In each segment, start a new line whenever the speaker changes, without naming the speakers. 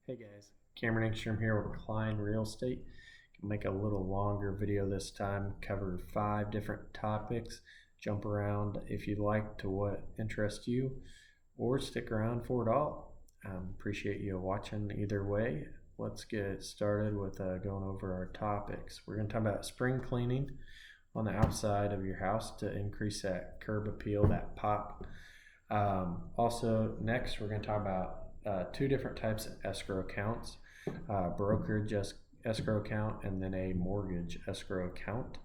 Hey guys, Cameron Ekstrom here with Klein Real Estate. Make a little longer video this time, cover 5 different topics, jump around if you'd like to what interests you, or stick around for it all. Appreciate you watching either way. Let's get started with going over our topics. We're going to talk about spring cleaning on the outside of your house to increase that curb appeal, that pop. Also, next we're going to talk about 2 different types of escrow accounts, brokerage escrow account and then a mortgage escrow account.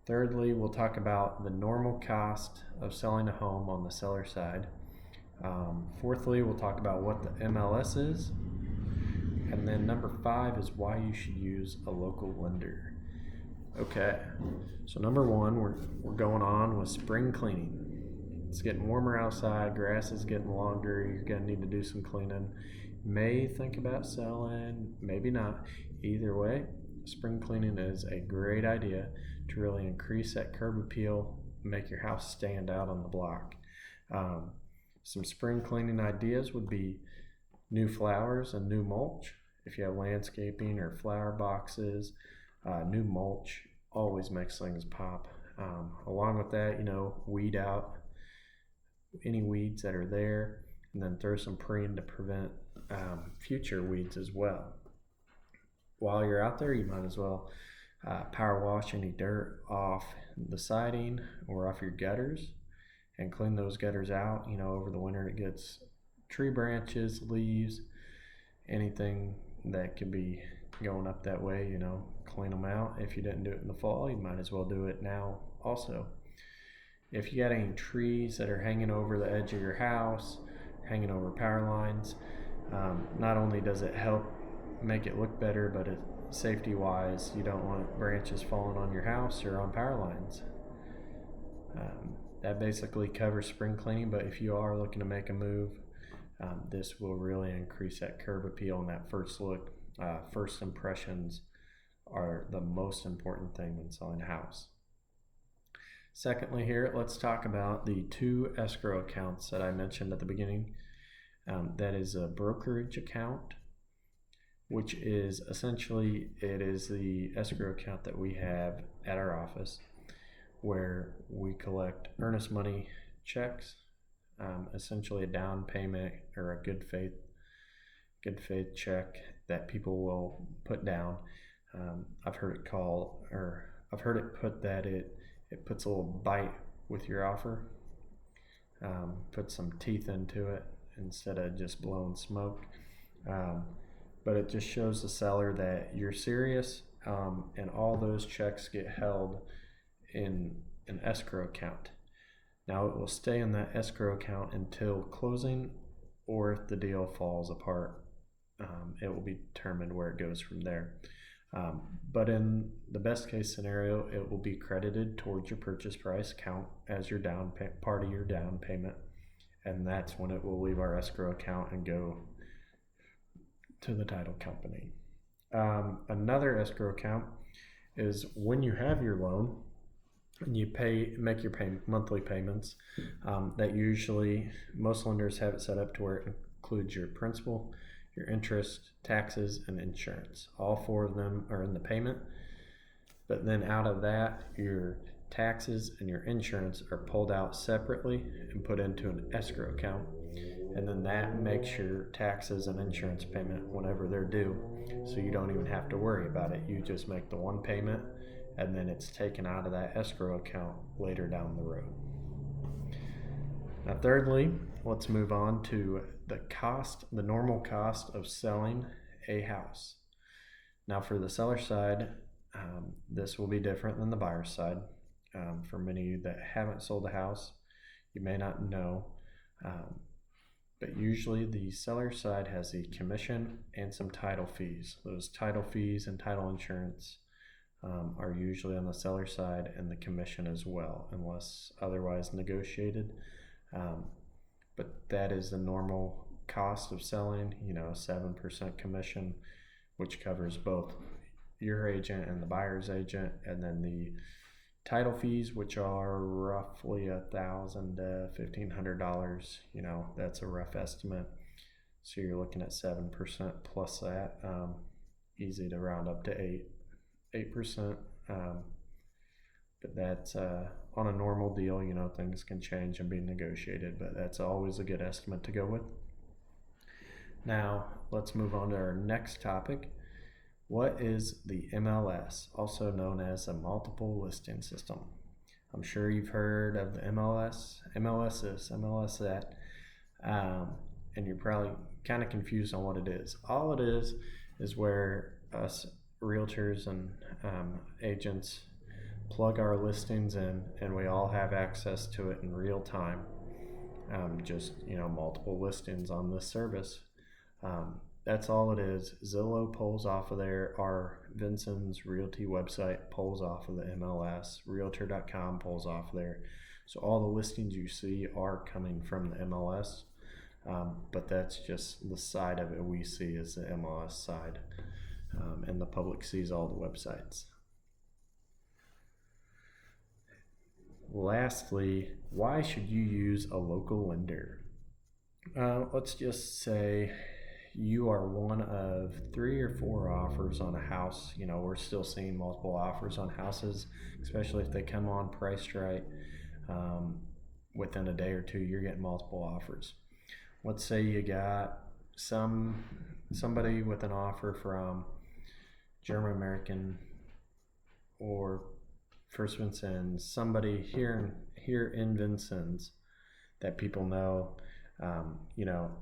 Thirdly, we'll talk about the normal cost of selling a home on the seller side. Fourthly, we'll talk about what the MLS is. And then number 5 is why you should use a local lender. Okay, so number 1, we're going on with spring cleaning. It's getting warmer outside, grass is getting longer, you're going to need to do some cleaning. May think about selling, maybe not. Either way, spring cleaning is a great idea to really increase that curb appeal, make your house stand out on the block. Some spring cleaning ideas would be new flowers and new mulch. If you have landscaping or flower boxes, new mulch always makes things pop. Along with that, weed out any weeds that are there, and then throw some preen to prevent future weeds as well. While you're out there, you might as well power wash any dirt off the siding or off your gutters and clean those gutters out. Over the winter it gets tree branches, leaves, anything that could be going up that way, clean them out. If you didn't do it in the fall, you might as well do it now also. If you got any trees that are hanging over the edge of your house, hanging over power lines, not only does it help make it look better, but safety wise, you don't want branches falling on your house or on power lines. That basically covers spring cleaning, but if you are looking to make a move, this will really increase that curb appeal and that first look. First impressions are the most important thing when selling a house. Secondly, here, let's talk about the 2 escrow accounts that I mentioned at the beginning. That is a brokerage account, which is essentially, it is the escrow account that we have at our office where we collect earnest money checks, essentially a down payment or a good faith check that people will put down. I've heard it put that it puts a little bite with your offer, puts some teeth into it instead of just blowing smoke. But it just shows the seller that you're serious, and all those checks get held in an escrow account. Now it will stay in that escrow account until closing, or if the deal falls apart, it will be determined where it goes from there. But in the best case scenario, it will be credited towards your purchase price, count as your part of your down payment, and that's when it will leave our escrow account and go to the title company. Another escrow account is when you have your loan and you make your monthly payments. That usually most lenders have it set up to where it includes your principal, your interest, taxes, and insurance. All 4 of them are in the payment, but then out of that, your taxes and your insurance are pulled out separately and put into an escrow account, and then that makes your taxes and insurance payment whenever they're due, so you don't even have to worry about it. You just make the one payment, and then it's taken out of that escrow account later down the road. Now, thirdly, let's move on to the normal cost of selling a house. Now, for the seller side, this will be different than the buyer side. For many of you that haven't sold a house, you may not know, but usually the seller side has the commission and some title fees. Those title fees and title insurance are usually on the seller side, and the commission as well, unless otherwise negotiated. But that is the normal cost of selling, 7% commission, which covers both your agent and the buyer's agent, and then the title fees, which are roughly $1,000 to $1,500. That's a rough estimate. So you're looking at 7% plus that. Easy to round up to 8%. But that's on a normal deal. Things can change and be negotiated, but that's always a good estimate to go with. Now, let's move on to our next topic. What is the MLS, also known as a multiple listing system? I'm sure you've heard of the MLS this, MLS that, and you're probably kind of confused on what it is. All it is where us realtors and agents plug our listings in, and we all have access to it in real time. Multiple listings on this service. That's all it is. Zillow pulls off of there. Our Vincent's Realty website pulls off of the MLS. Realtor.com pulls off there. So all the listings you see are coming from the MLS. But that's just the side of it we see is the MLS side. And the public sees all the websites. Lastly, why should you use a local lender? Let's just say you are one of 3 or 4 offers on a house. We're still seeing multiple offers on houses, especially if they come on priced right. Within a day or two, you're getting multiple offers. Let's say you got somebody with an offer from German American or First Vincennes, somebody here in Vincennes that people know.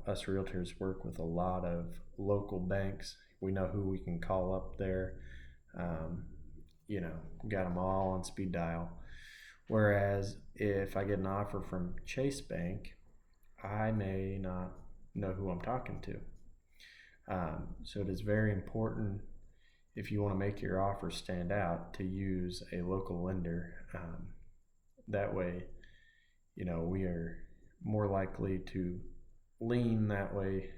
Us realtors work with a lot of local banks. We know who we can call up there. Got them all on speed dial. Whereas if I get an offer from Chase Bank, I may not know who I'm talking to. So it is very important, if you want to make your offer stand out, to use a local lender. That way, we are more likely to lean that way